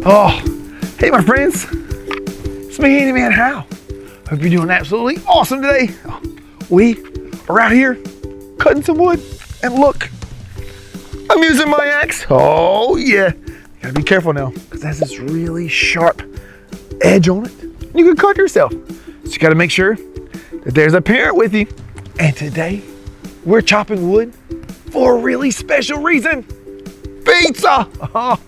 Oh, hey my friends, it's me, Handyman Hal. Hope you're doing absolutely awesome today. We are out here cutting some wood, and look, I'm using my axe. Oh yeah, gotta be careful now, because it has this really sharp edge on it. You can cut yourself, so you gotta make sure that there's a parent with you. And today, we're chopping wood for a really special reason. Pizza! Oh,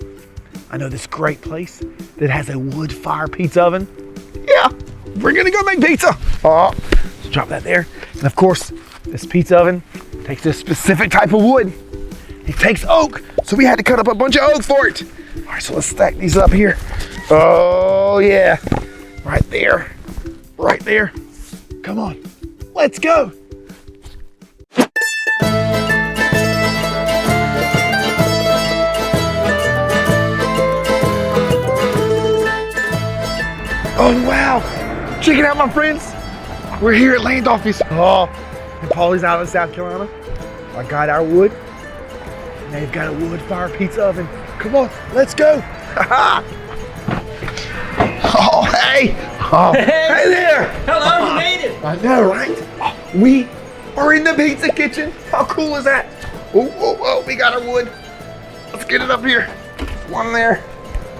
I know this great place that has a wood fire pizza oven. Yeah, we're gonna go make pizza. Oh, let's drop that there. And of course, this pizza oven takes a specific type of wood. It takes oak, so we had to cut up a bunch of oak for it. All right, so let's stack these up here. Oh yeah, right there, right there. Come on, let's go. Oh wow, check it out my friends. We're here at Landolfi's. Oh, and Paulie's out in South Carolina. I got our wood. And they've got a wood fire pizza oven. Come on, let's go. Oh, hey. Oh, hey there. Hello, you made it. I know, right? We are in the pizza kitchen. How cool is that? Oh, we got our wood. Let's get it up here. One there.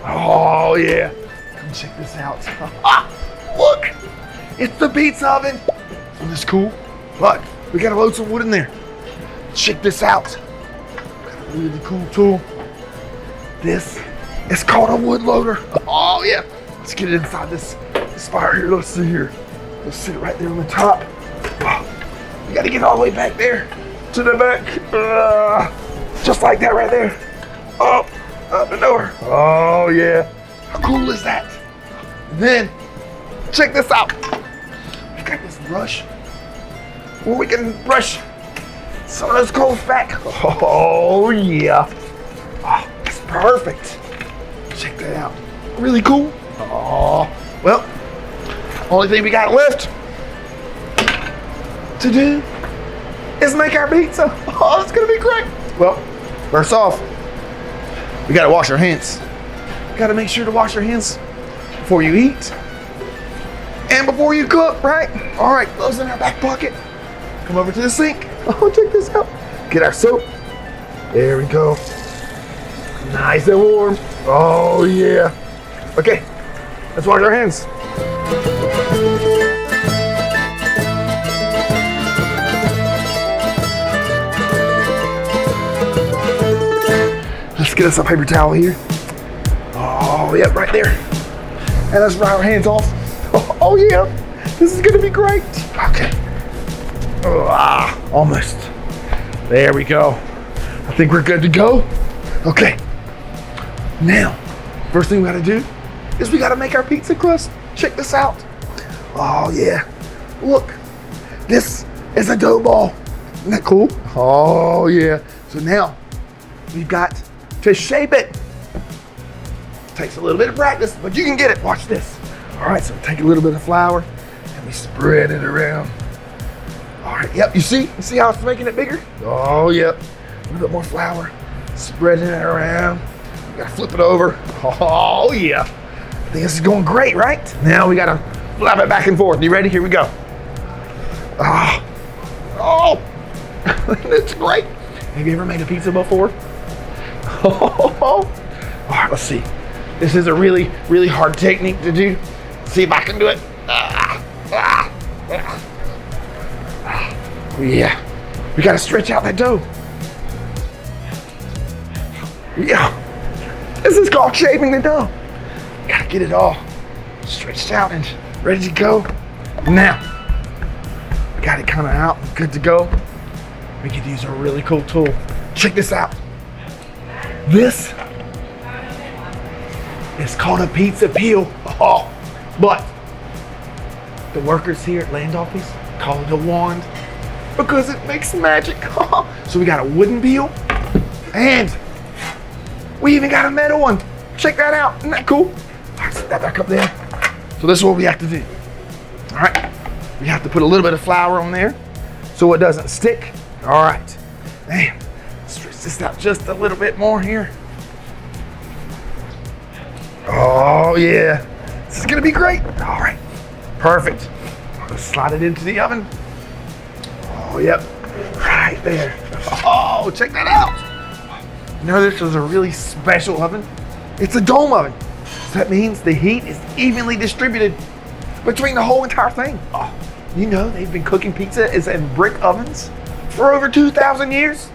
Oh, yeah. Come check this out. Look, it's the pizza oven. Isn't this cool? Look, we gotta load some wood in there. Check this out. Got a really cool tool. This is called a wood loader. Oh yeah. Let's get it inside this fire here. Let's see here. Let's sit it right there on the top. Oh, we gotta get all the way back there to the back. Just like that right there. Up and over. Oh yeah. How cool is that? And then check this out. We've got this brush where we can brush some of those coals back. Oh yeah. Oh, that's perfect. Check that out. Really cool. Oh, well, only thing we got left to do is make our pizza. Oh, it's gonna be great. Well, first off, we gotta wash our hands. Gotta make sure to wash your hands before you eat and before you cook, right? All right, gloves in our back pocket. Come over to the sink. Oh, check this out. Get our soap. There we go. Nice and warm. Oh yeah. Okay, let's wash our hands. Let's get us a paper towel here. Oh, yep, right there. And let's dry our hands off. Oh, yeah, this is gonna be great. Okay. Almost. There we go. I think we're good to go. Okay. Now, first thing we gotta do is we gotta make our pizza crust. Check this out. Oh, yeah. Look, this is a dough ball. Isn't that cool? Oh, yeah. So now, we've got to shape it. Takes a little bit of practice, but you can get it. Watch this. All right, so take a little bit of flour and we spread it around. All right, yep, you see how it's making it bigger? Oh, yep. A little bit more flour, spreading it around. We gotta flip it over. Oh, yeah. I think this is going great, right? Now we gotta flap it back and forth. You ready? Here we go. Oh, that's great. Have you ever made a pizza before? All right, let's see. This is a really, really hard technique to do. See if I can do it. Yeah, we gotta stretch out that dough. Yeah, this is called shaping the dough. Gotta get it all stretched out and ready to go. Now, we got it kind of out, good to go. We could use a really cool tool. Check this out. This is called a pizza peel. Oh, but the workers here at Landolfi's call it a wand because it makes magic. So we got a wooden peel and we even got a metal one. Check that out. Isn't that cool? All right, set that back up there. So this is what we have to do. All right, we have to put a little bit of flour on there so it doesn't stick. All right, man, stretch this out just a little bit more here. Oh yeah, this is gonna be great. All right, perfect. Let's slide it into the oven. Oh yep, right there. Oh, check that out. You know, this is a really special oven. It's a dome oven. So that means the heat is evenly distributed between the whole entire thing. Oh, you know, they've been cooking pizza in brick ovens for over 2,000 years,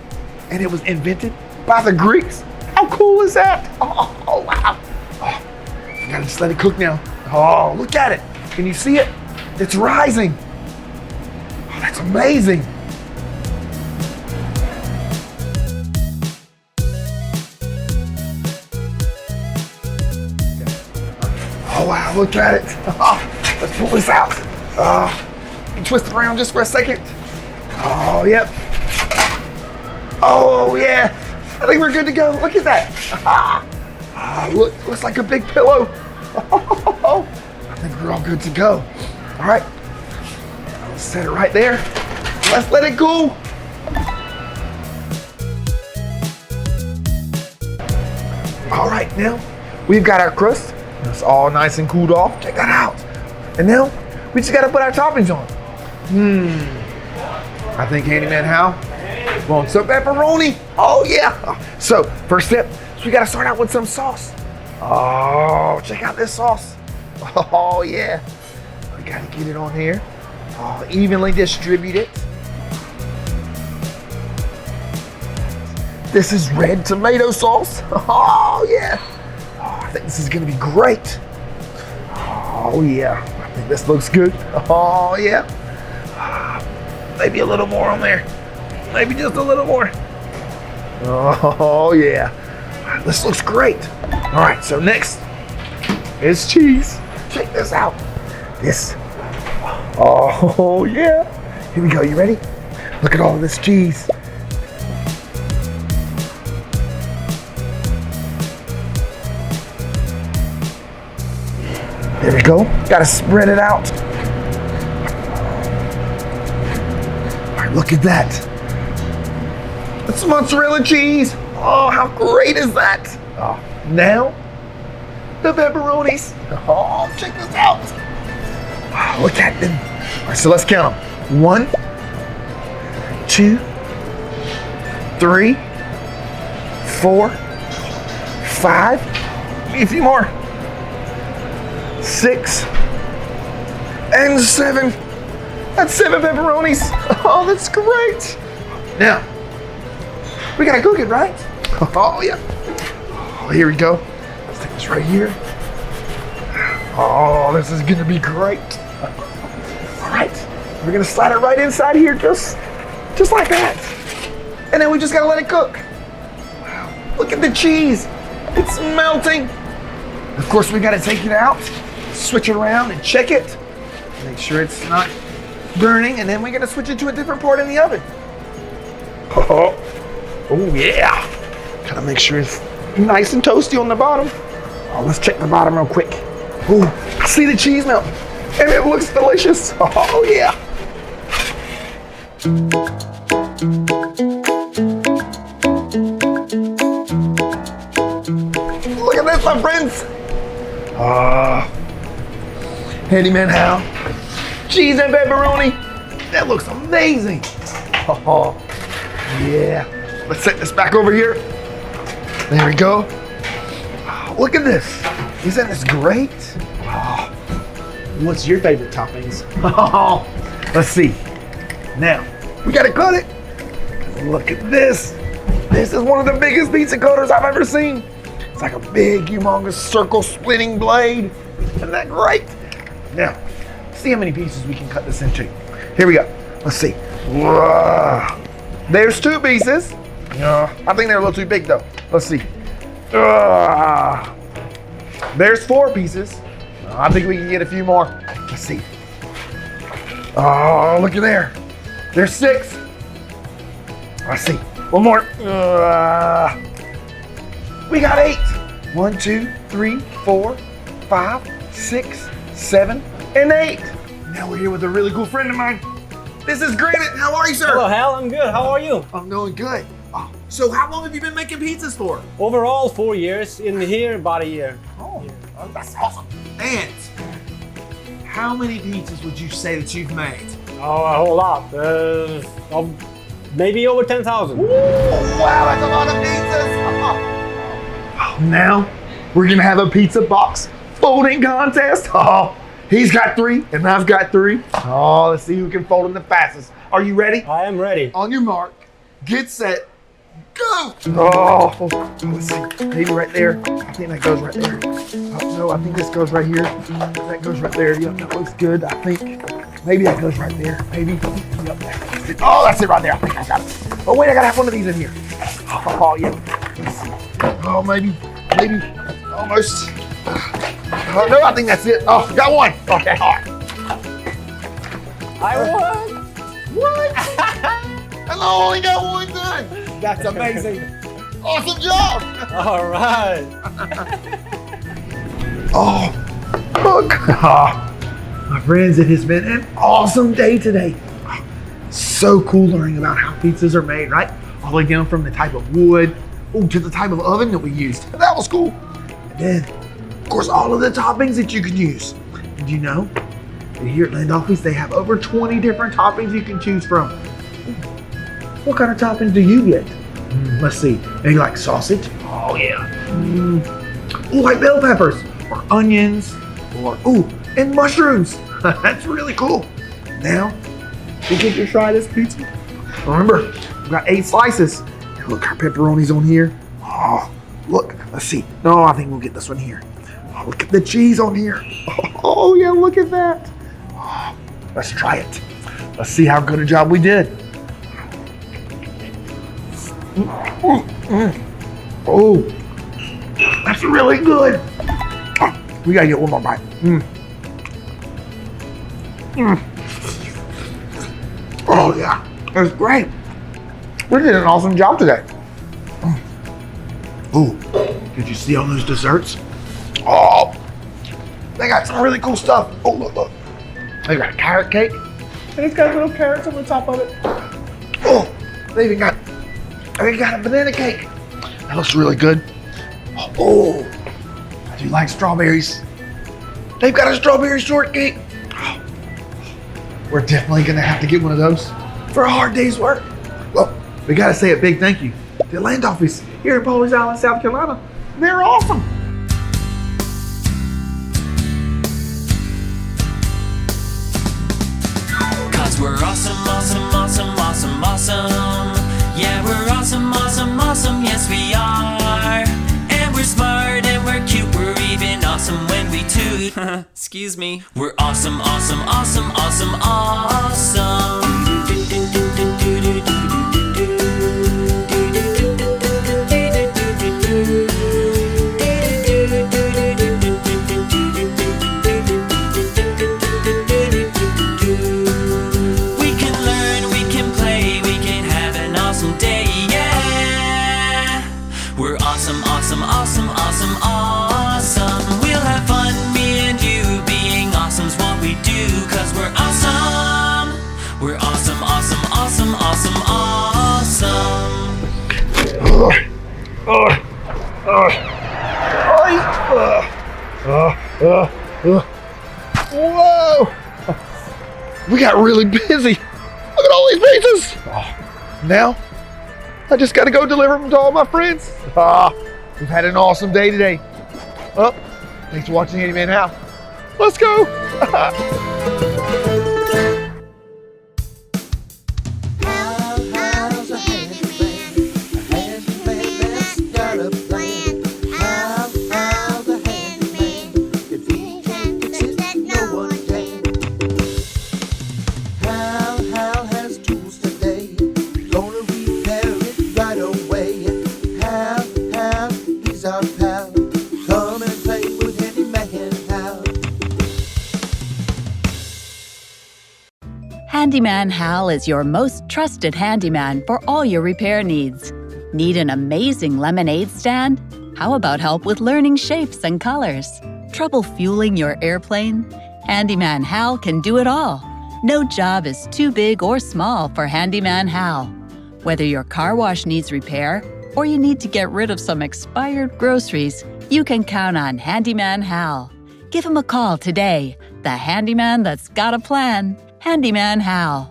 and it was invented by the Greeks. How cool is that? Oh wow. Oh, I gotta just let it cook now. Oh, look at it. Can you see it? It's rising. Oh, that's amazing. Oh wow, look at it. Oh, let's pull this out. Twist it around just for a second. Oh, yep. Oh yeah, I think we're good to go. Look at that. Look, looks like a big pillow. I think we're all good to go. All right, let's set it right there. Let's let it cool. All right, now we've got our crust. It's all nice and cooled off. Check that out. And now we just gotta put our toppings on. I think Handyman Hal wants some pepperoni. Oh yeah. So first step is we gotta start out with some sauce. Oh, check out this sauce. Oh yeah. We gotta get it on here. Oh, evenly distribute it. This is red tomato sauce. Oh yeah. Oh, I think this is gonna be great. Oh yeah, I think this looks good. Oh yeah. Maybe a little more on there. Maybe just a little more. Oh yeah. This looks great. All right, so next is cheese. Check this out. This. Oh yeah. Here we go, you ready? Look at all of this cheese. There we go. Gotta spread it out. All right, look at that. That's mozzarella cheese. Oh, how great is that? Oh, now, the pepperonis. Oh, check this out. Oh, look at them. All right, so let's count them. 1, 2, 3, 4, 5. Need a few more. 6 and 7. That's 7 pepperonis. Oh, that's great. Now, we gotta cook it, right? Oh, yeah. Oh, here we go. Let's take this right here. Oh, this is gonna be great. All right, we're gonna slide it right inside here, just like that. And then we just gotta let it cook. Wow, look at the cheese. It's melting. Of course, we gotta take it out, switch it around and check it. Make sure it's not burning, and then we're gonna switch it to a different part in the oven. Oh yeah. Gotta make sure it's nice and toasty on the bottom. Oh, let's check the bottom real quick. Oh, I see the cheese melt, and it looks delicious. Oh yeah. Look at this, my friends. Handyman Hal, cheese and pepperoni. That looks amazing. Oh, yeah. Let's set this back over here. There we go. Oh, look at this. Isn't this great? Oh, What's your favorite toppings? oh. Let's see. Now, we gotta cut it. Look at this. This is one of the biggest pizza cutters I've ever seen. It's like a big, humongous circle splitting blade. Isn't that great? Now, see how many pieces we can cut this into. Here we go. Let's see. There's 2 pieces. I think they're a little too big though. Let's see. There's 4 pieces. I think we can get a few more. Let's see. Oh, look at there. There's 6. Let's see. One more. We got 8. 1, 2, 3, 4, 5, 6, 7, and 8. Now we're here with a really cool friend of mine. This is Granite. How are you, sir? Hello, Hal. I'm good. How are you? I'm doing good. Oh, so how long have you been making pizzas for? Overall, 4 years. In here, about a year. Oh, Yeah. Oh, that's awesome. And how many pizzas would you say that you've made? Oh, a whole lot. Maybe over 10,000. Wow, that's a lot of pizzas. Now we're gonna have a pizza box folding contest. Oh, he's got 3 and I've got 3. Oh, let's see who can fold them the fastest. Are you ready? I am ready. On your mark, get set, go! Oh, let's see. Maybe right there. I think that goes right there. Oh, no, I think this goes right here. That goes right there. Yep, that looks good. I think maybe that goes right there. Maybe. Yep. Oh, that's it right there. I think I got it. Oh, wait, I gotta have one of these in here. Oh, yeah. Let's see. Oh, maybe. Almost. Oh, no, I think that's it. Oh, got one. Okay. All right. I won. What? And I only got one done. That's amazing. Awesome job. All right. Oh, look. My friends, it has been an awesome day today. So cool learning about how pizzas are made, right? All the way down from the type of wood to the type of oven that we used. That was cool. And then, of course, all of the toppings that you can use. And you know, here at Landolfi's, they have over 20 different toppings you can choose from. What kind of toppings do you get? Let's see. Maybe like sausage? Oh, yeah. Like bell peppers or onions or, and mushrooms. That's really cool. Now, we get to try this pizza. Remember, we've got 8 slices. Look, our pepperoni's on here. Oh, look, let's see. No, I think we'll get this one here. Oh, look at the cheese on here. Oh, yeah, look at that. Oh, let's try it. Let's see how good a job we did. Oh, that's really good. Oh, we gotta get one more bite. Oh yeah, that's great. We did an awesome job today. Oh, did you see all those desserts? Oh, they got some really cool stuff. Oh, look. They got a carrot cake, and it's got little carrots on the top of it. Oh, they got a banana cake. That looks really good. Oh, I do like strawberries. They've got a strawberry shortcake. Oh, we're definitely gonna have to get one of those for a hard day's work. Well, we gotta say a big thank you to Landolfi's here in Pawleys Island, South Carolina. They're awesome. Cause we're awesome. Yeah, we're awesome, yes we are. And we're smart and we're cute, we're even awesome when we toot. Excuse me. We're awesome. Awesome. We'll have fun, me and you, being awesome's what we do. Cause we're awesome. We're awesome. Whoa! We got really busy. Look at all these pizzas. Now, I just gotta go deliver them to all my friends. We've had an awesome day today. Oh, thanks for watching Handyman Hal. Let's go. Hal's a handyman. A handyman that's got a plan. Hal's a handyman. If he can fix it, no one can. Hal has tools today. Gonna repair it right away. Hal, he's our pal. Come and play with Handyman Hal. Handyman Hal is your most trusted handyman for all your repair needs. Need an amazing lemonade stand? How about help with learning shapes and colors? Trouble fueling your airplane? Handyman Hal can do it all. No job is too big or small for Handyman Hal. Whether your car wash needs repair, or you need to get rid of some expired groceries, you can count on Handyman Hal. Give him a call today. The handyman that's got a plan. Handyman Hal.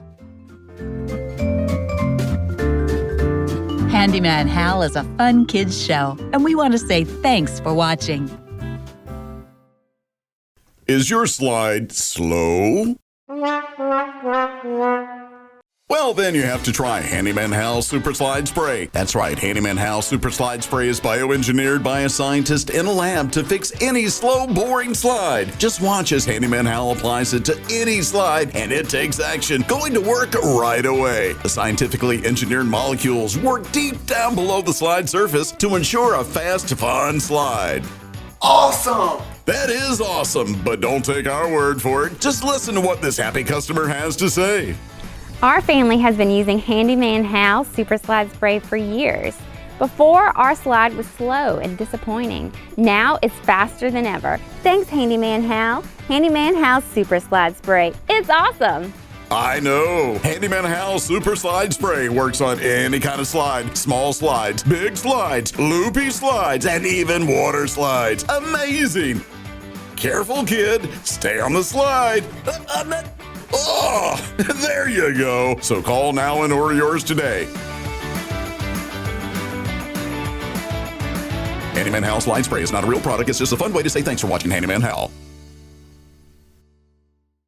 Handyman Hal is a fun kids show, and we want to say thanks for watching. Is your slide slow? Well, then you have to try Handyman Hal Super Slide Spray. That's right, Handyman Hal Super Slide Spray is bioengineered by a scientist in a lab to fix any slow, boring slide. Just watch as Handyman Hal applies it to any slide, and it takes action, going to work right away. The scientifically engineered molecules work deep down below the slide surface to ensure a fast, fun slide. Awesome! That is awesome, but don't take our word for it. Just listen to what this happy customer has to say. Our family has been using Handyman Hal Super Slide Spray for years. Before, our slide was slow and disappointing. Now it's faster than ever. Thanks, Handyman Hal. Handyman Hal Super Slide Spray. It's awesome. I know. Handyman Hal Super Slide Spray works on any kind of slide. Small slides, big slides, loopy slides, and even water slides. Amazing. Careful, kid. Stay on the slide. Oh, there you go. So call now and order yours today. Handyman Hal Slide Spray is not a real product. It's just a fun way to say thanks for watching Handyman Hal.